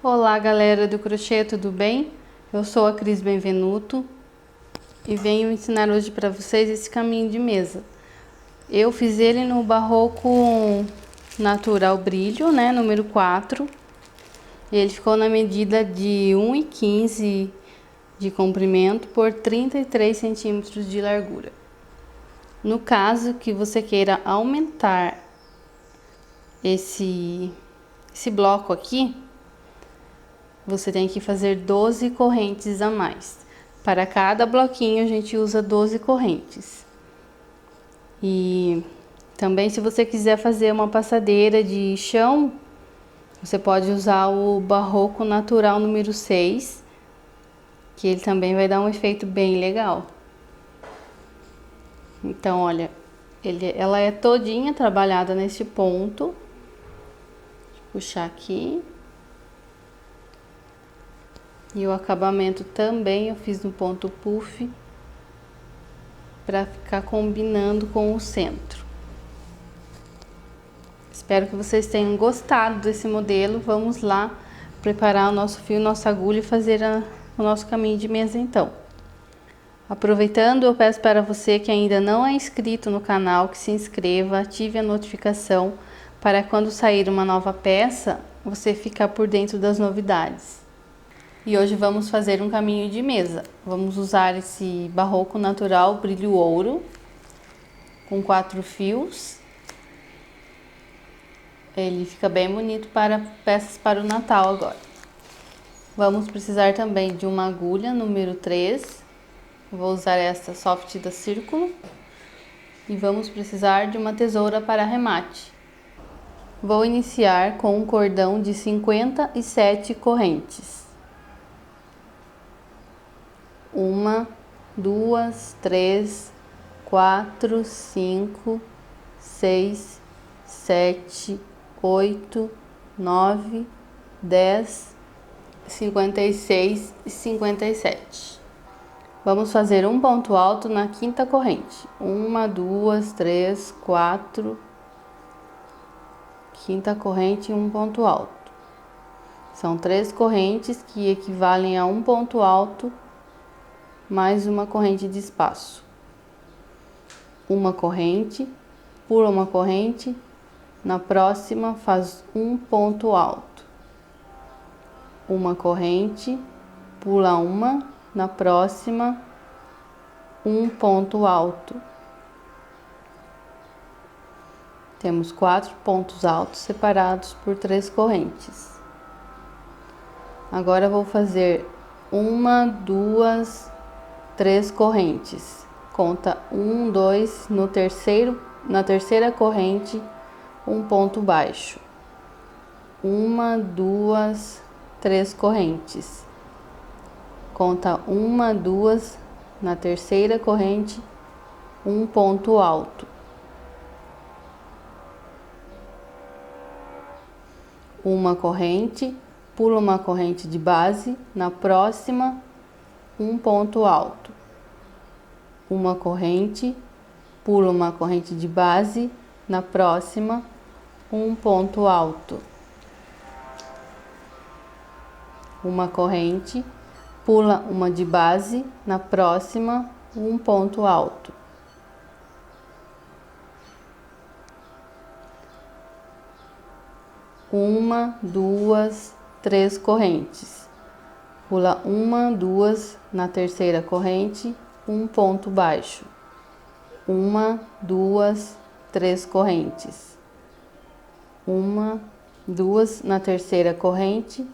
Olá, galera do crochê, tudo bem? Eu sou a Cris Benvenuto e venho ensinar hoje para vocês esse caminho de mesa. Eu fiz ele no Barroco Natural Brilho, né, número 4. E ele ficou na medida de 1,15 de comprimento por 33 centímetros de largura. No caso que você queira aumentar esse bloco aqui, você tem que fazer 12 correntes a mais. Para cada bloquinho a gente usa 12 correntes. E também, se você quiser fazer uma passadeira de chão, você pode usar o Barroco Natural número 6, que ele também vai dar um efeito bem legal. Então, olha, ela é todinha trabalhada nesse ponto. Deixa eu puxar aqui. E o acabamento também eu fiz no ponto puff, para ficar combinando com o centro. Espero que vocês tenham gostado desse modelo. Vamos lá preparar o nosso fio, nossa agulha e fazer o nosso caminho de mesa então. Aproveitando, eu peço para você que ainda não é inscrito no canal, que se inscreva, ative a notificação para quando sair uma nova peça, você ficar por dentro das novidades. E hoje vamos fazer um caminho de mesa. Vamos usar esse Barroco Natural Brilho Ouro, com 4 fios. Ele fica bem bonito para peças para o Natal agora. Vamos precisar também de uma agulha número 3. Vou usar esta soft da Círculo. E vamos precisar de uma tesoura para arremate. Vou iniciar com um cordão de 57 correntes. 1, 2, 3, 4, 5, 6, 7, 8, 9, 10, 56 e 57. Vamos fazer um ponto alto na quinta corrente. 1, 2, 3, 4, quinta corrente e um ponto alto. São 3 correntes que equivalem a um ponto alto mais uma corrente de espaço. Uma corrente, pula uma corrente, na próxima faz um ponto alto. Uma corrente, pula uma, na próxima um ponto alto. Temos 4 pontos altos separados por 3 correntes. Agora vou fazer 1, 2, 3 correntes. Conta 1, 2, na terceira corrente, um ponto baixo. 1, 2, 3 correntes. Conta 1, 2, na terceira corrente, um ponto alto. Uma corrente, pula uma corrente de base, na próxima, um ponto alto. Uma corrente, pula uma corrente de base, na próxima, um ponto alto. Uma corrente, pula uma de base, na próxima, um ponto alto. Uma, 2, 3 correntes. Pula 1, 2, na terceira corrente, um ponto baixo. 1, 2, 3 correntes. 1, 2, na terceira corrente,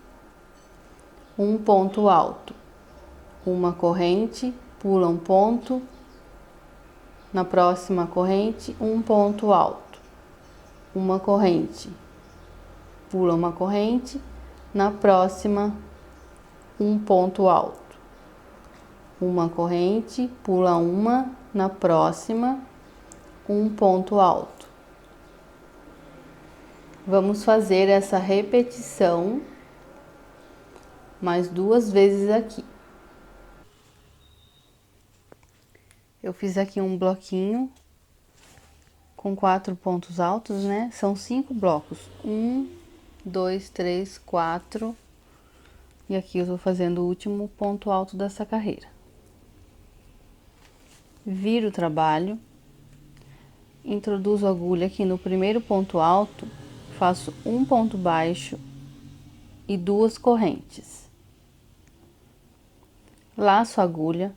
um ponto alto. Uma corrente, pula um ponto, na próxima corrente, um ponto alto. Uma corrente, pula uma corrente, na próxima, um ponto alto. Uma corrente, pula uma, na próxima, um ponto alto. Vamos fazer essa repetição mais 2 vezes aqui. Eu fiz aqui um bloquinho com 4 pontos altos, né? São 5 blocos. 1, 2, 3, 4, E aqui eu tô fazendo o último ponto alto dessa carreira. Viro o trabalho, introduzo a agulha aqui no primeiro ponto alto, faço um ponto baixo e 2 correntes. Laço a agulha.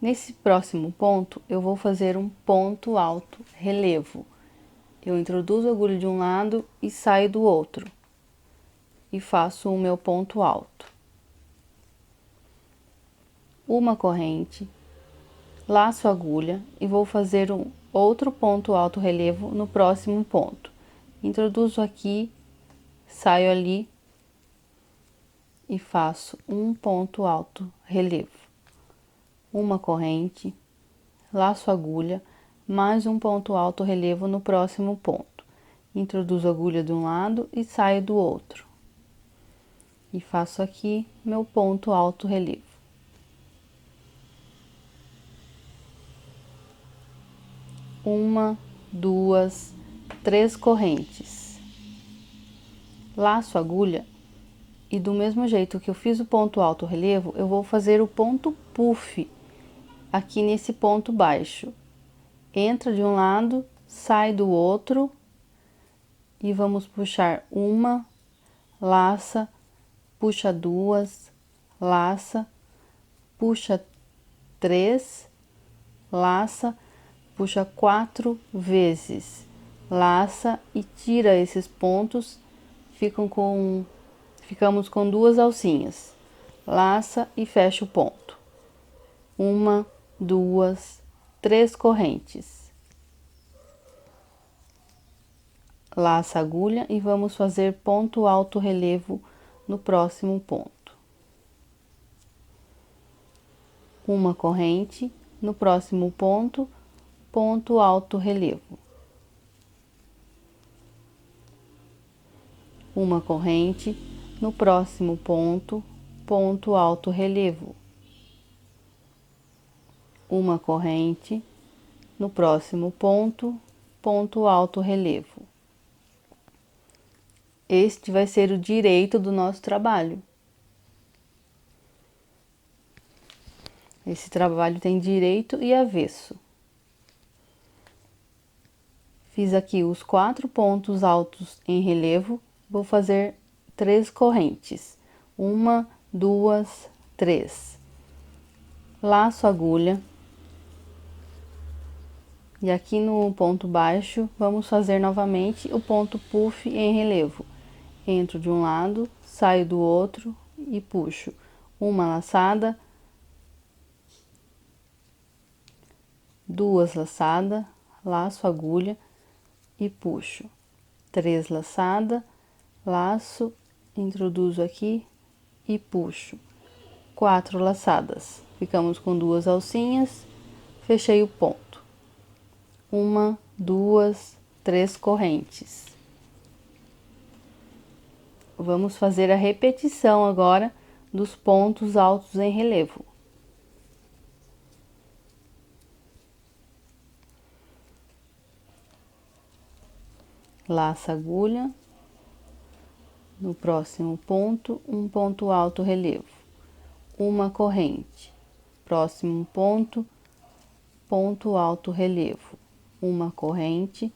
Nesse próximo ponto, eu vou fazer um ponto alto relevo. Eu introduzo a agulha de um lado e saio do outro. E faço o meu ponto alto. Uma corrente, laço a agulha e vou fazer um outro ponto alto relevo no próximo ponto. Introduzo aqui, saio ali e faço um ponto alto relevo. Uma corrente, laço a agulha, mais um ponto alto relevo no próximo ponto. Introduzo a agulha de um lado e saio do outro. E faço aqui meu ponto alto relevo. Uma, 2, 3 correntes. Laço a agulha e do mesmo jeito que eu fiz o ponto alto relevo, eu vou fazer o ponto puff aqui nesse ponto baixo. Entra de um lado, sai do outro e vamos puxar uma, laça, puxa 2, laça, puxa 3, laça, puxa 4 vezes, laça e tira esses pontos, ficamos com 2 alcinhas, laça e fecha o ponto. Uma, 2, 3 correntes. Laça a agulha e vamos fazer ponto alto relevo no próximo ponto. Uma corrente, no próximo ponto, ponto alto relevo. Uma corrente, no próximo ponto, ponto alto relevo. Uma corrente, no próximo ponto, ponto alto relevo. Este vai ser o direito do nosso trabalho. Esse trabalho tem direito e avesso. Fiz aqui os 4 pontos altos em relevo, vou fazer 3 correntes. Uma, 2, 3. Laço a agulha. E aqui no ponto baixo, vamos fazer novamente o ponto puff em relevo. Entro de um lado, saio do outro e puxo uma laçada, 2 laçadas, laço a agulha e puxo 3 laçadas, laço, introduzo aqui e puxo 4 laçadas. Ficamos com 2 alcinhas, fechei o ponto. Uma, 2, 3 correntes. Vamos fazer a repetição agora dos pontos altos em relevo. Laça a agulha, no próximo ponto, um ponto alto relevo, uma corrente, próximo ponto, ponto alto relevo, uma corrente,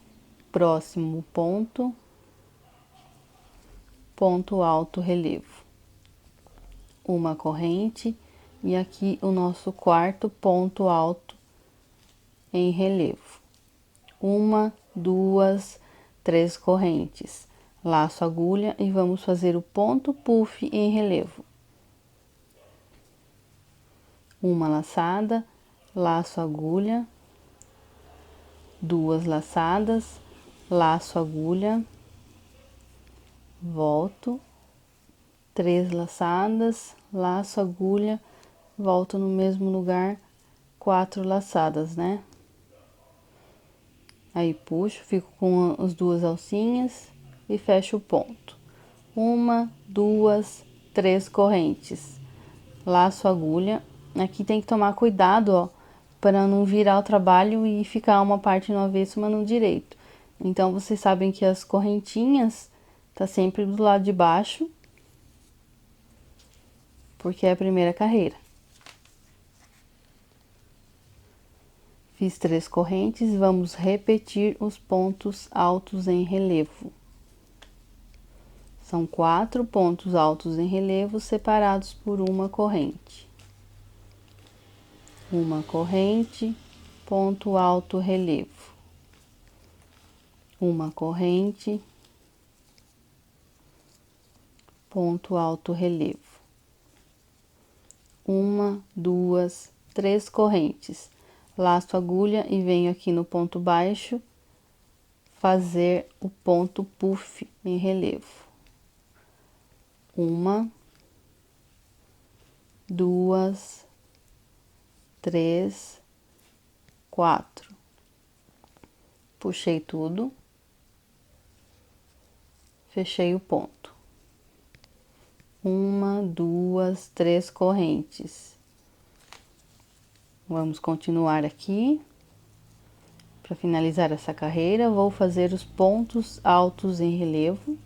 próximo ponto, ponto alto relevo, uma corrente e aqui o nosso quarto ponto alto em relevo. Uma, 2, 3 correntes. Laço a agulha e vamos fazer o ponto puff em relevo. Uma laçada, laço a agulha, 2 laçadas, laço a agulha, volto, 3 laçadas, laço a agulha, volto no mesmo lugar, 4 laçadas, né? Aí puxo, fico com as 2 alcinhas e fecho o ponto. Uma, 2, 3 correntes. Laço a agulha. Aqui tem que tomar cuidado, ó, para não virar o trabalho e ficar uma parte no avesso, mas no direito. Então, vocês sabem que as correntinhas tá sempre do lado de baixo. porque é a primeira carreira. Fiz 3 correntes, vamos repetir os pontos altos em relevo. São 4 pontos altos em relevo separados por uma corrente. Uma corrente, ponto alto relevo. Uma corrente, ponto alto relevo. 1, 2, 3 correntes. Laço a agulha e venho aqui no ponto baixo fazer o ponto puff em relevo. 1, 2, 3, 4. Puxei tudo, fechei o ponto. 1, 2, 3 correntes. Vamos continuar aqui. Para finalizar essa carreira, vou fazer os pontos altos em relevo.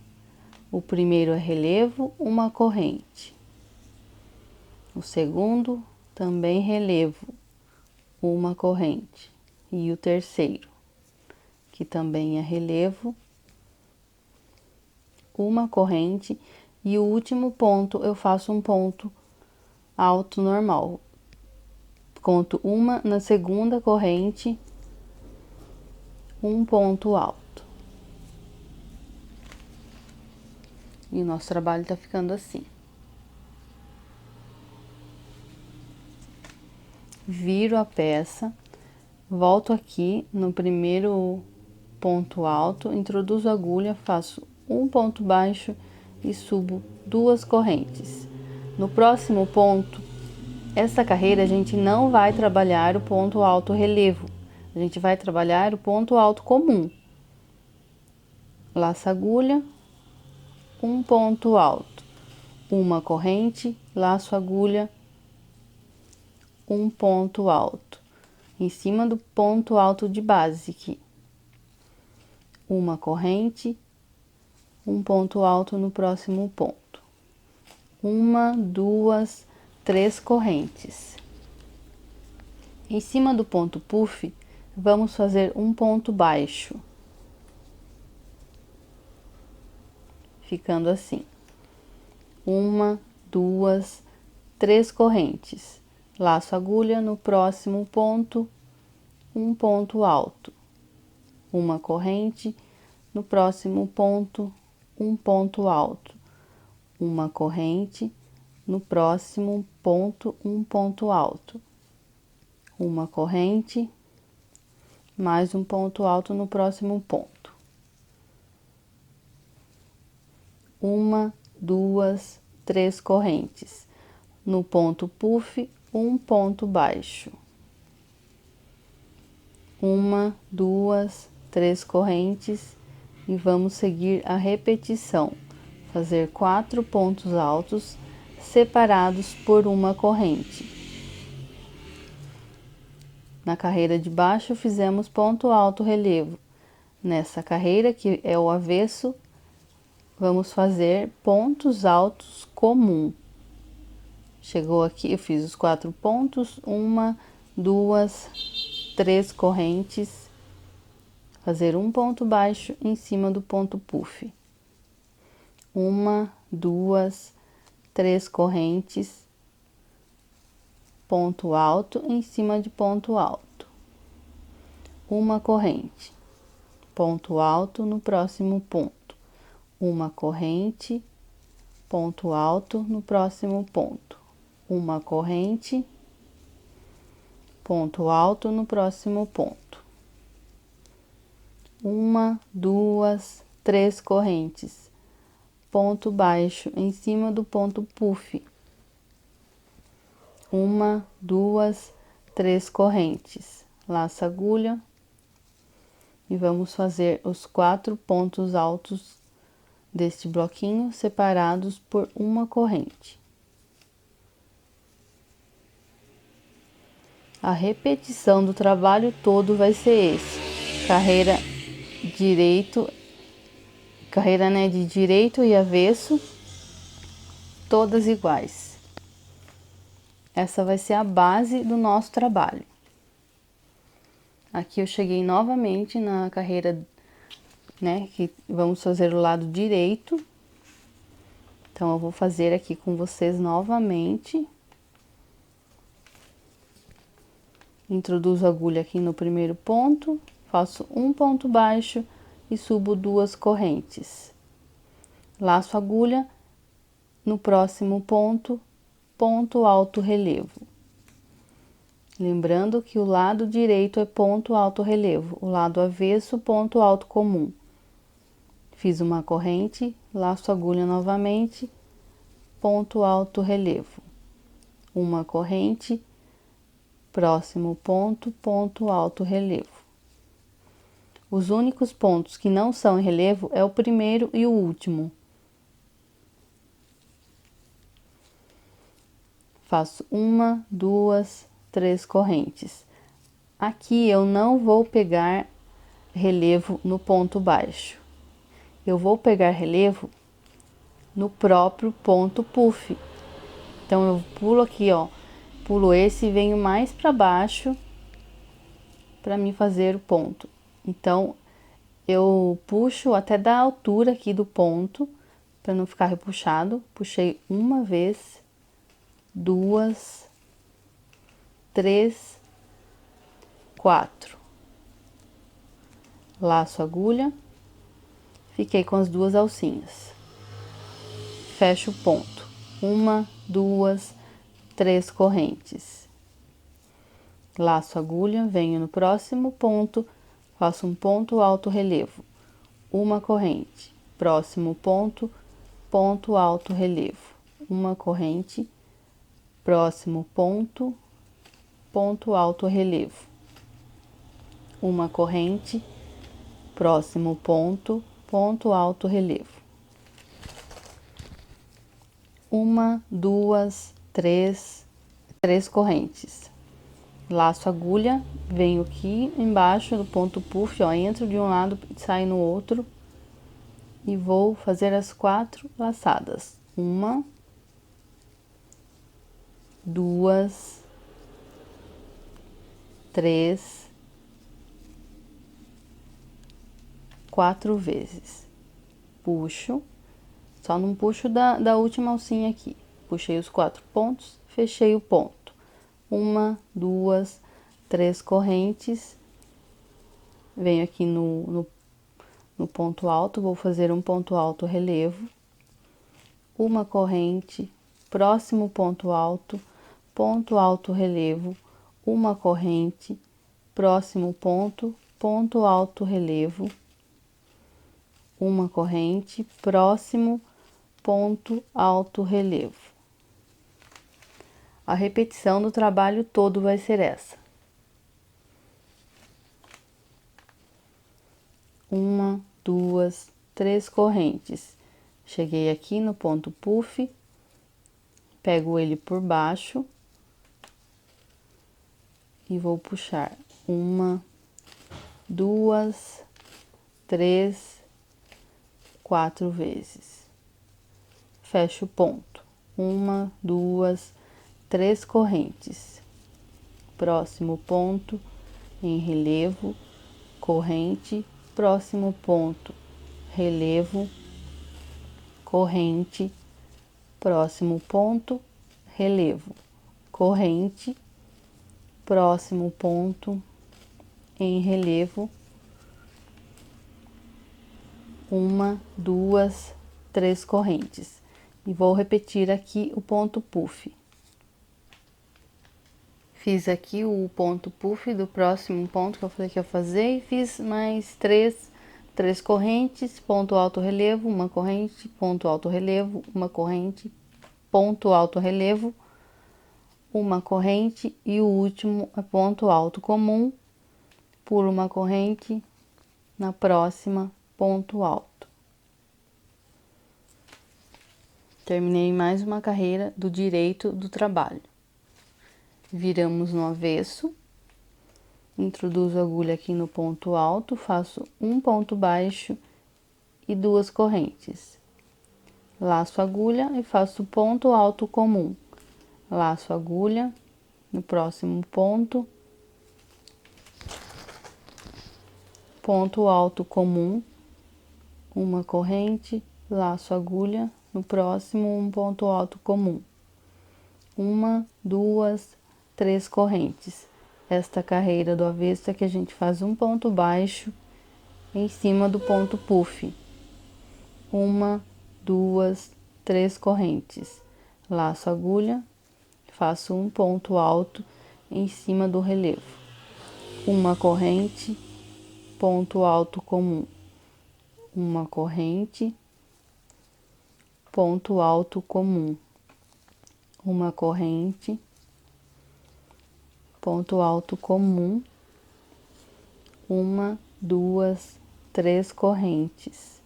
O primeiro é relevo, uma corrente. O segundo, também relevo, uma corrente. E o terceiro, que também é relevo, uma corrente. E o último ponto, eu faço um ponto alto normal. Conto uma na segunda corrente, um ponto alto. E o nosso trabalho tá ficando assim. Viro a peça, volto aqui no primeiro ponto alto, introduzo a agulha, faço um ponto baixo e subo 2 correntes. No próximo ponto, essa carreira a gente não vai trabalhar o ponto alto relevo, a gente vai trabalhar o ponto alto comum. Laço a agulha, um ponto alto, uma corrente, laço a agulha, um ponto alto, em cima do ponto alto de base aqui. Uma corrente, um ponto alto no próximo ponto. 1, 2, 3 correntes. Em cima do ponto puff, vamos fazer um ponto baixo. Ficando assim. 1, 2, 3 correntes. Laço a agulha no próximo ponto, um ponto alto. Uma corrente, no próximo ponto, um ponto alto. Uma corrente, no próximo ponto, um ponto alto. Uma corrente, mais um ponto alto no próximo ponto. 1, 2, 3 correntes. No ponto puff, um ponto baixo. 1, 2, 3 correntes e vamos seguir a repetição. Fazer 4 pontos altos separados por uma corrente. Na carreira de baixo fizemos ponto alto relevo. Nessa carreira, que é o avesso, vamos fazer pontos altos comum. Chegou aqui, eu fiz os 4 pontos, 1, 2, 3 correntes, fazer um ponto baixo em cima do ponto puff. 1, 2, 3 correntes, ponto alto em cima de ponto alto. Uma corrente, ponto alto no próximo ponto. Uma corrente, ponto alto no próximo ponto. Uma corrente, ponto alto no próximo ponto. 1, 2, 3 correntes, ponto baixo em cima do ponto puff. 1, 2, 3 correntes, laço a agulha e vamos fazer os 4 pontos altos deste bloquinho separados por uma corrente. A repetição do trabalho todo vai ser esse: carreira direito, carreira, né, de direito e avesso, todas iguais. Essa vai ser a base do nosso trabalho. Aqui eu cheguei novamente na carreira, né, que vamos fazer o lado direito. Então, eu vou fazer aqui com vocês novamente. Introduzo a agulha aqui no primeiro ponto, faço um ponto baixo e subo 2 correntes. Laço a agulha no próximo ponto, ponto alto relevo. Lembrando que o lado direito é ponto alto relevo, o lado avesso, ponto alto comum. Fiz uma corrente, laço a agulha novamente, ponto alto relevo. Uma corrente, próximo ponto, ponto alto relevo. Os únicos pontos que não são em relevo é o primeiro e o último. Faço 1, 2, 3 correntes. Aqui eu não vou pegar relevo no ponto baixo. Eu vou pegar relevo no próprio ponto puff. Então, eu pulo aqui, ó, pulo esse e venho mais para baixo para me fazer o ponto. Então, eu puxo até da altura aqui do ponto, para não ficar repuxado. Puxei uma vez, 2, 3, 4. Laço a agulha, fiquei com as 2 alcinhas. Fecho o ponto. 1, 2, 3 correntes. Laço a agulha, venho no próximo ponto, faço um ponto alto relevo. Uma corrente. Próximo ponto, ponto alto relevo. Uma corrente. Próximo ponto, ponto alto relevo. Uma corrente. Próximo ponto, ponto alto relevo. 1, 2, 3 correntes. Laço a agulha, venho aqui embaixo do ponto puff, ó, entro de um lado e saio no outro. E vou fazer as 4 laçadas. 1, 2, 3, 4 vezes. Puxo, só não puxo da última alcinha aqui. Puxei os 4 pontos, fechei o ponto. 1, 2, 3 correntes. Venho aqui no ponto alto, vou fazer um ponto alto relevo. Uma corrente, próximo ponto alto relevo. Uma corrente, próximo ponto, ponto alto relevo. Uma corrente, próximo ponto alto relevo. A repetição do trabalho todo vai ser essa. 1, 2, 3 correntes. Cheguei aqui no ponto puff, pego ele por baixo e vou puxar 1, 2, 3, 4 vezes. Fecho o ponto. 1, 2, 3 correntes. Próximo ponto em relevo, corrente, próximo ponto, relevo, corrente, próximo ponto, relevo, corrente, próximo ponto em relevo. 1, 2, 3 correntes. E vou repetir aqui o ponto puff. Fiz aqui o ponto puff do próximo ponto que eu falei que ia fazer e fiz mais 3 correntes, ponto alto relevo, uma corrente, ponto alto relevo, uma corrente, ponto alto relevo, uma corrente e o último é ponto alto comum, pulo uma corrente, na próxima ponto alto. Terminei mais uma carreira do direito do trabalho. Viramos no avesso, introduzo a agulha aqui no ponto alto, faço um ponto baixo e 2 correntes. Laço a agulha e faço ponto alto comum. laço agulha no próximo ponto, ponto alto comum, uma corrente, laço agulha no próximo, um ponto alto comum, uma, duas, três correntes. Esta carreira do avesso é que a gente faz um ponto baixo em cima do ponto puff, uma, duas, três correntes, laço agulha, faço um ponto alto em cima do relevo, uma corrente, ponto alto comum, uma corrente, ponto alto comum, uma corrente, ponto alto comum, uma, duas, três correntes.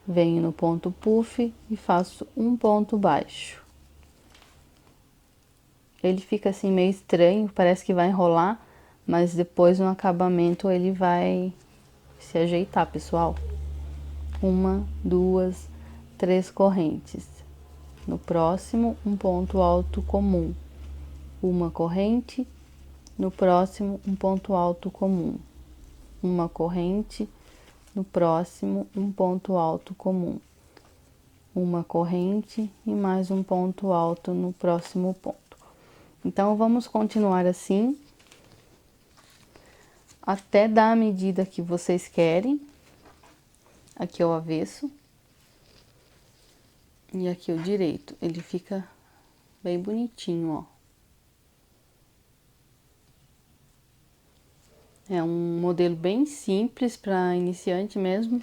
Venho no ponto puff e faço um ponto baixo. Ele fica assim meio estranho, parece que vai enrolar, mas depois no acabamento ele vai se ajeitar, pessoal. Uma, duas, três correntes. No próximo, um ponto alto comum, uma corrente. No próximo, um ponto alto comum, uma corrente. No próximo, um ponto alto comum, uma corrente e mais um ponto alto no próximo ponto. Então, vamos continuar assim até dar a medida que vocês querem. Aqui é o avesso e aqui é o direito. Ele fica bem bonitinho, ó. É um modelo bem simples para iniciante mesmo,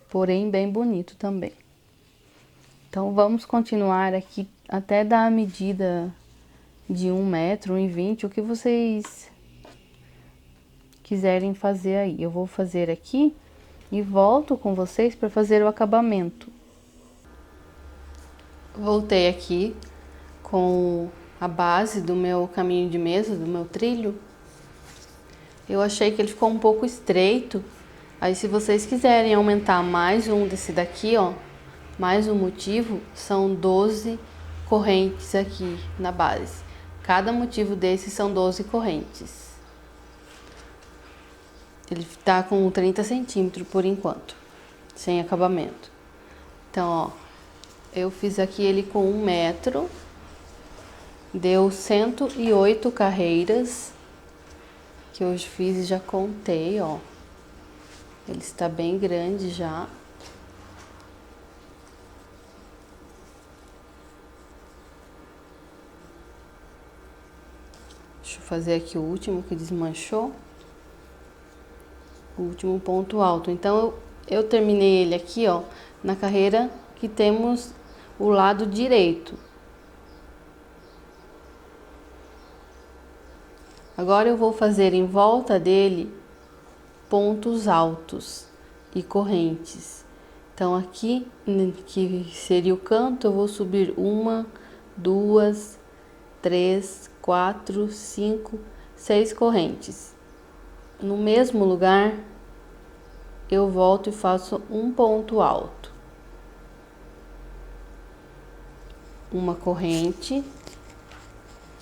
porém bem bonito também. Então, vamos continuar aqui até dar a medida de 1 metro, 1,20, o que vocês quiserem fazer aí. Eu vou fazer aqui e volto com vocês para fazer o acabamento. Voltei aqui com a base do meu caminho de mesa, do meu trilho. Eu achei que ele ficou um pouco estreito. Aí, se vocês quiserem aumentar mais um desse daqui, ó, mais um motivo, são 12 correntes aqui na base. Cada motivo desses são 12 correntes. Ele tá com 30 centímetros por enquanto, sem acabamento. Então, ó, eu fiz aqui ele com 1 metro, deu 108 carreiras, que eu fiz e já contei, ó. Ele está bem grande já. Deixa eu fazer aqui o último que desmanchou. O último ponto alto. Então, eu terminei ele aqui, ó, na carreira que temos o lado direito. Agora eu vou fazer em volta dele pontos altos e correntes. Então, aqui, que seria o canto, eu vou subir 1, 2, 3, 4, 5, 6 correntes. No mesmo lugar, eu volto e faço um ponto alto. Uma corrente.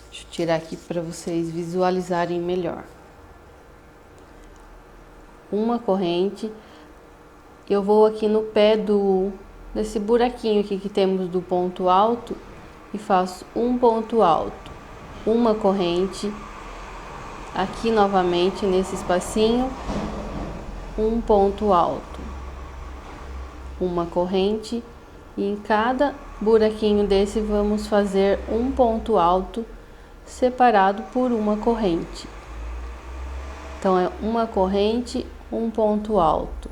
Deixa eu tirar aqui para vocês visualizarem melhor. Uma corrente. Eu vou aqui no pé desse buraquinho aqui que temos do ponto alto e faço um ponto alto. Uma corrente. Aqui novamente nesse espacinho, um ponto alto. Uma corrente. E em cada buraquinho desse vamos fazer um ponto alto separado por uma corrente. Então, é uma corrente, um ponto alto.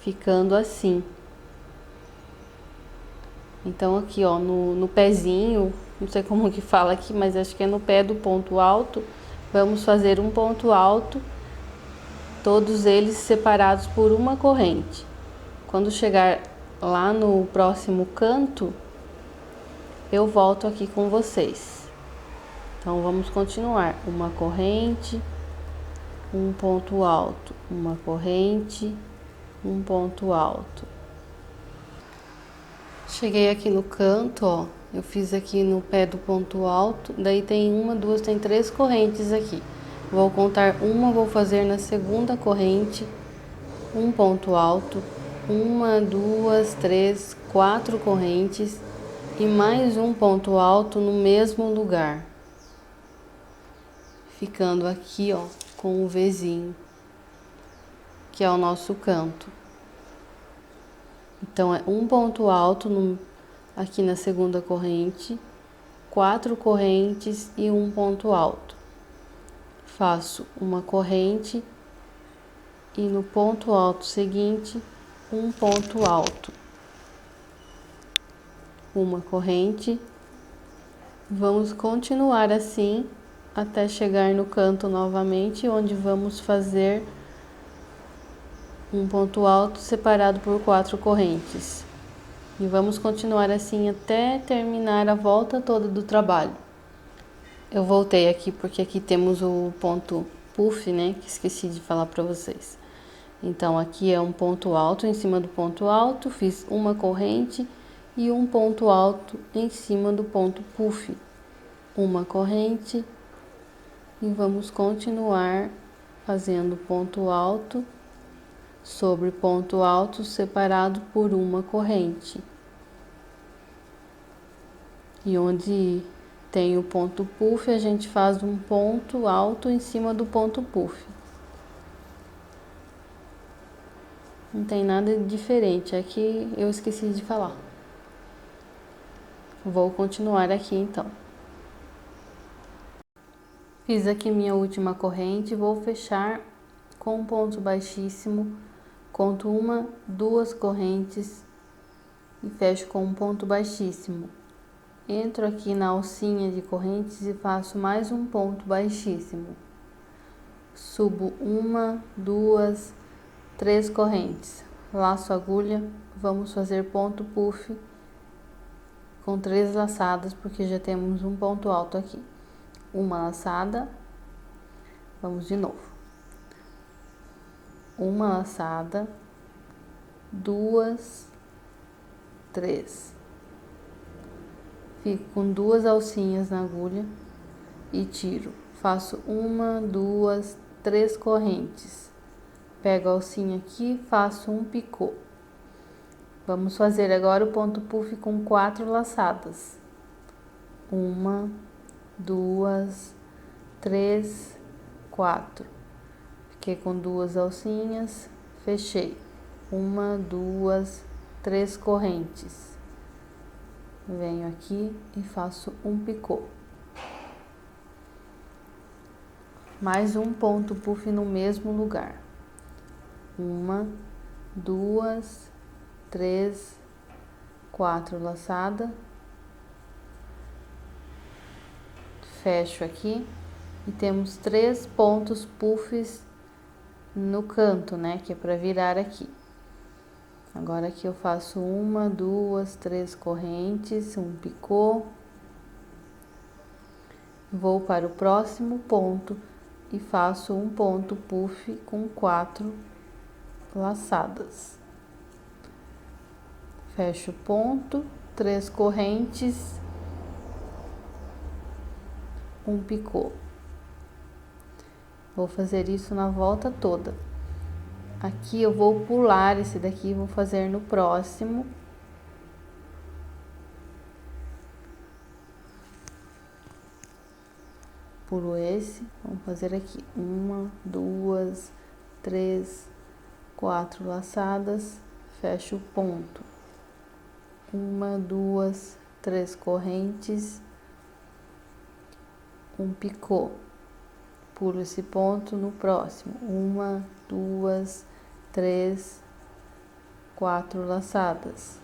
Ficando assim. Então, aqui, ó, no pezinho, não sei como que fala aqui, mas acho que é no pé do ponto alto, vamos fazer um ponto alto, todos eles separados por uma corrente. Quando chegar lá no próximo canto, eu volto aqui com vocês. Então, vamos continuar. Uma corrente, um ponto alto, uma corrente, um ponto alto. Cheguei aqui no canto, ó, eu fiz aqui no pé do ponto alto, daí tem uma, duas, tem 3 correntes aqui. Vou contar uma, vou fazer na segunda corrente, um ponto alto, uma, duas, 3, 4 correntes e mais um ponto alto no mesmo lugar. Ficando aqui, ó, com o Vzinho, que é o nosso canto. Então, é um ponto alto aqui na segunda corrente, 4 correntes e um ponto alto. Faço uma corrente e no ponto alto seguinte, um ponto alto. Uma corrente. Vamos continuar assim até chegar no canto novamente, onde vamos fazer um ponto alto separado por 4 correntes. E vamos continuar assim até terminar a volta toda do trabalho. Eu voltei aqui porque aqui temos o ponto puff, né, que esqueci de falar para vocês. Então aqui é um ponto alto em cima do ponto alto, fiz uma corrente e um ponto alto em cima do ponto puff. Uma corrente e vamos continuar fazendo ponto alto sobre ponto alto separado por uma corrente. E onde tem o ponto puff, a gente faz um ponto alto em cima do ponto puff. Não tem nada diferente, aqui eu esqueci de falar. Vou continuar aqui então. Fiz aqui minha última corrente, vou fechar com um ponto baixíssimo, conto uma, 2 correntes e fecho com um ponto baixíssimo. Entro aqui na alcinha de correntes e faço mais um ponto baixíssimo. Subo uma, 2, 3 correntes. Laço a agulha, vamos fazer ponto puff com 3 laçadas, porque já temos um ponto alto aqui. Uma laçada, vamos de novo. Uma laçada, 2, 3. Fico com 2 alcinhas na agulha e tiro. Faço uma, 2, 3 correntes. Pego a alcinha aqui, faço um picô. Vamos fazer agora o ponto puff com 4 laçadas. Uma, 2, 3, 4. Fiquei com 2 alcinhas, fechei. Uma, 2, 3 correntes. Venho aqui e faço um picô. Mais um ponto puff no mesmo lugar. Uma, 2, 3, 4 laçada. Fecho aqui e temos 3 pontos puffs no canto, né, que é para virar aqui. Agora aqui eu faço uma, 2, 3 correntes, um picô. Vou para o próximo ponto e faço um ponto puff com 4 laçadas. Fecho o ponto, 3 correntes, um picô. Vou fazer isso na volta toda. Aqui eu vou pular esse daqui, vou fazer no próximo. Pulo esse, vamos fazer aqui. Uma, 2, 3, 4 laçadas, fecho o ponto. Uma, 2, 3 correntes, um picô. Pulo esse ponto no próximo. Uma, 2, 3, 4 laçadas.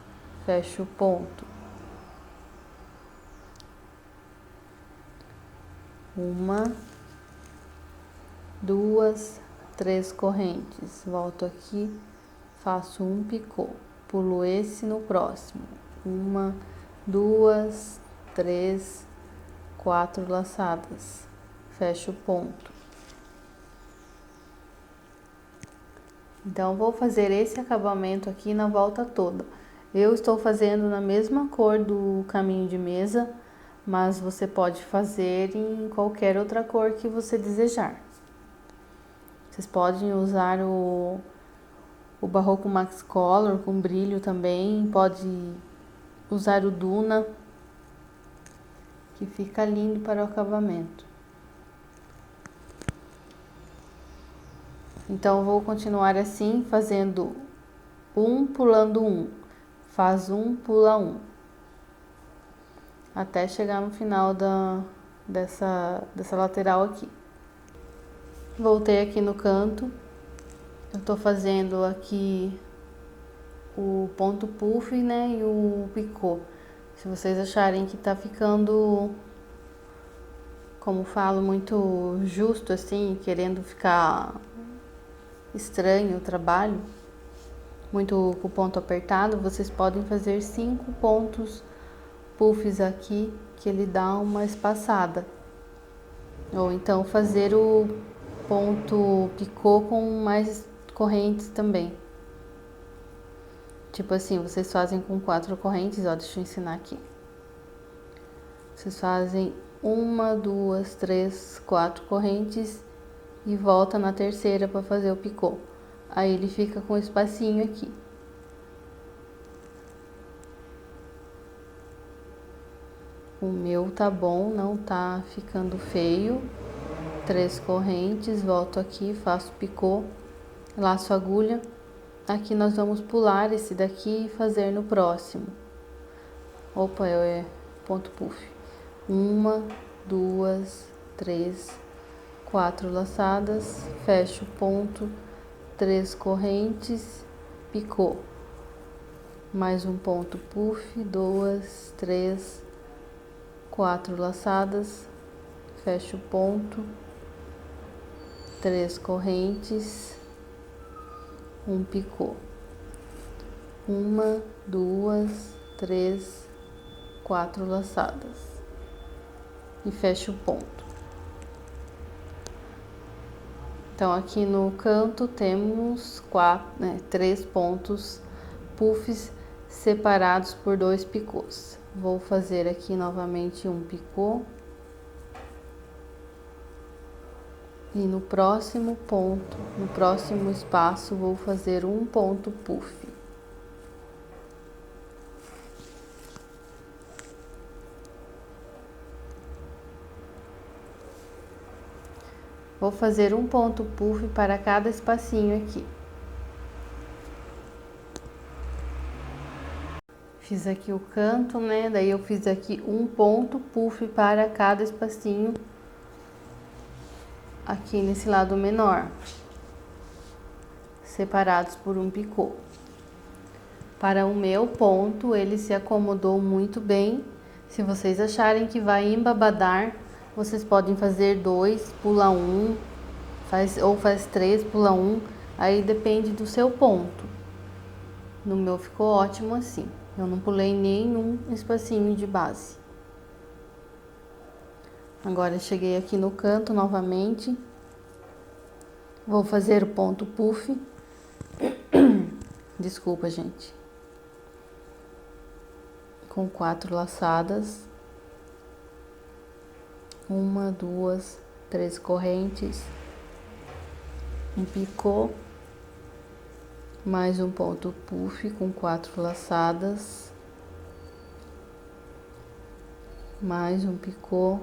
Fecho o ponto. Uma, 2, 3 correntes. Volto aqui, faço um picô. Pulo esse no próximo. Uma, 2, 3, 4 laçadas. Fecho o ponto. Então, vou fazer esse acabamento aqui na volta toda. Eu estou fazendo na mesma cor do caminho de mesa, mas você pode fazer em qualquer outra cor que você desejar. Vocês podem usar o Barroco Max Color com brilho também, pode usar o Duna, que fica lindo para o acabamento. Então, eu vou continuar assim, fazendo um, pulando um. Faz um, pula um. Até chegar no final dessa lateral aqui. Voltei aqui no canto. Eu tô fazendo aqui o ponto puff, né, e o picô. Se vocês acharem que tá ficando, como falo, muito justo assim, querendo ficar estranho o trabalho, muito com o ponto apertado, vocês podem fazer 5 pontos puffs aqui, que ele dá uma espaçada. Ou então fazer o ponto picô com mais correntes também. Tipo assim, vocês fazem com 4 correntes, ó, deixa eu ensinar aqui. Vocês fazem 1, 2, 3, 4 correntes e volta na terceira para fazer o picô. Aí ele fica com um espacinho aqui. O meu tá bom, não tá ficando feio. 3 correntes, volto aqui, faço picô, laço a agulha. Aqui nós vamos pular esse daqui e fazer no próximo. Opa, é ponto puff. 1, 2, 3, 4 laçadas, fecho o ponto, 3 correntes, picô. Mais um ponto puff, 2, 3, 4 laçadas, fecho o ponto, 3 correntes, um picô. 1, 2, 3, 4 laçadas e fecho o ponto. Então aqui no canto temos 3 pontos puffs separados por 2 picôs. Vou fazer aqui novamente um picô. E no próximo ponto, no próximo espaço, vou fazer um ponto puff. Vou fazer um ponto puff para cada espacinho aqui. Fiz aqui o canto, né? Daí eu fiz aqui um ponto puff para cada espacinho aqui nesse lado menor, separados por um picô. Para o meu ponto, ele se acomodou muito bem. Se vocês acharem que vai embabadar, vocês podem fazer 2, pula 1, ou faz 3, pula 1, aí depende do seu ponto. No meu ficou ótimo assim, eu não pulei nenhum espacinho de base. Agora cheguei aqui no canto novamente, vou fazer o ponto puff. Desculpa, gente. Com 4 laçadas, 1, 2, 3 correntes, um picô, mais um ponto puff com 4 laçadas, mais um picô.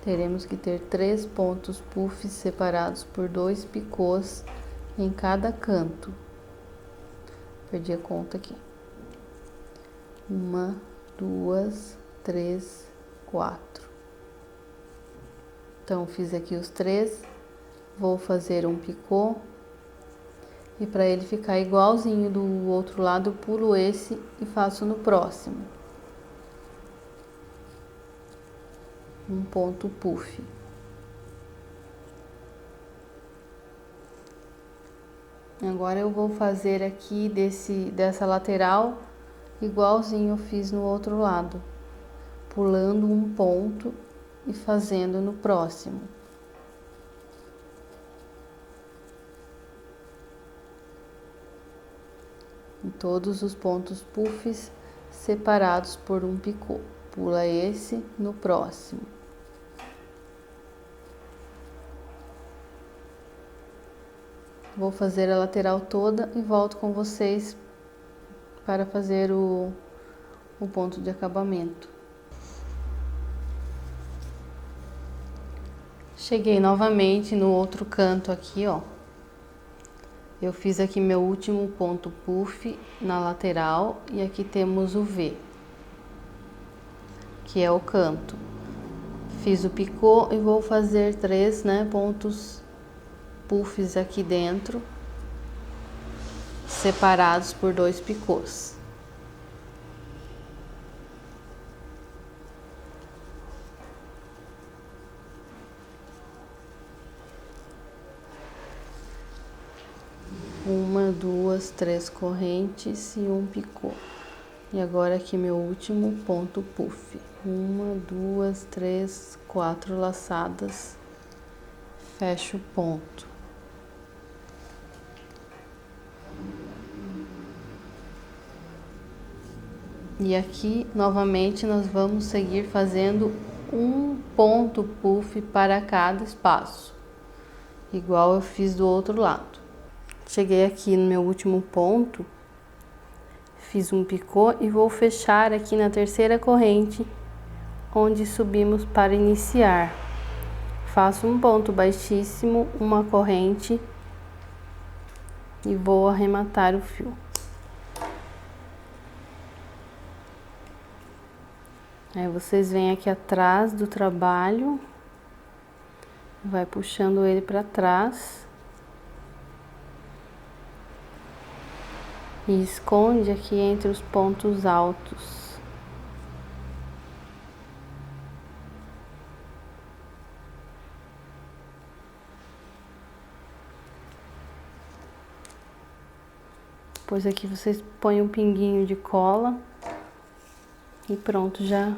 Teremos que ter 3 pontos puffs separados por 2 picôs em cada canto. Perdi a conta aqui. 1, 2, 3, 4. Então, fiz aqui os 3, vou fazer um picô. E para ele ficar igualzinho do outro lado, eu pulo esse e faço no próximo. Um ponto puff. Agora eu vou fazer aqui dessa lateral, igualzinho eu fiz no outro lado, pulando um ponto e fazendo no próximo. em todos os pontos puffs separados por um picô. Pula esse no próximo. Vou fazer a lateral toda e volto com vocês para fazer o ponto de acabamento. Cheguei novamente no outro canto aqui, ó. Eu fiz aqui meu último ponto puff na lateral e aqui temos o V, que é o canto. Fiz o picô e vou fazer 3, né, pontos puffs aqui dentro, separados por 2 picôs. Uma, 2, 3 correntes e um picô. E agora aqui meu último ponto puff. 1, 2, 3, 4 laçadas. Fecho o ponto. E aqui novamente nós vamos seguir fazendo um ponto puff para cada espaço, igual eu fiz do outro lado. Cheguei aqui no meu último ponto, fiz um picô e vou fechar aqui na terceira corrente, onde subimos para iniciar. Faço um ponto baixíssimo, uma corrente e vou arrematar o fio. Aí vocês vêm aqui atrás do trabalho, vai puxando ele para trás. E esconde aqui entre os pontos altos. Depois aqui vocês põem um pinguinho de cola. E pronto, já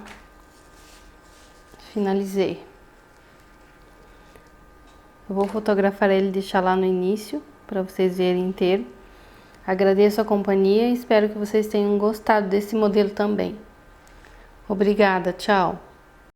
finalizei. Eu vou fotografar ele e deixar lá no início, para vocês verem inteiro. Agradeço a companhia e espero que vocês tenham gostado desse modelo também. Obrigada, tchau!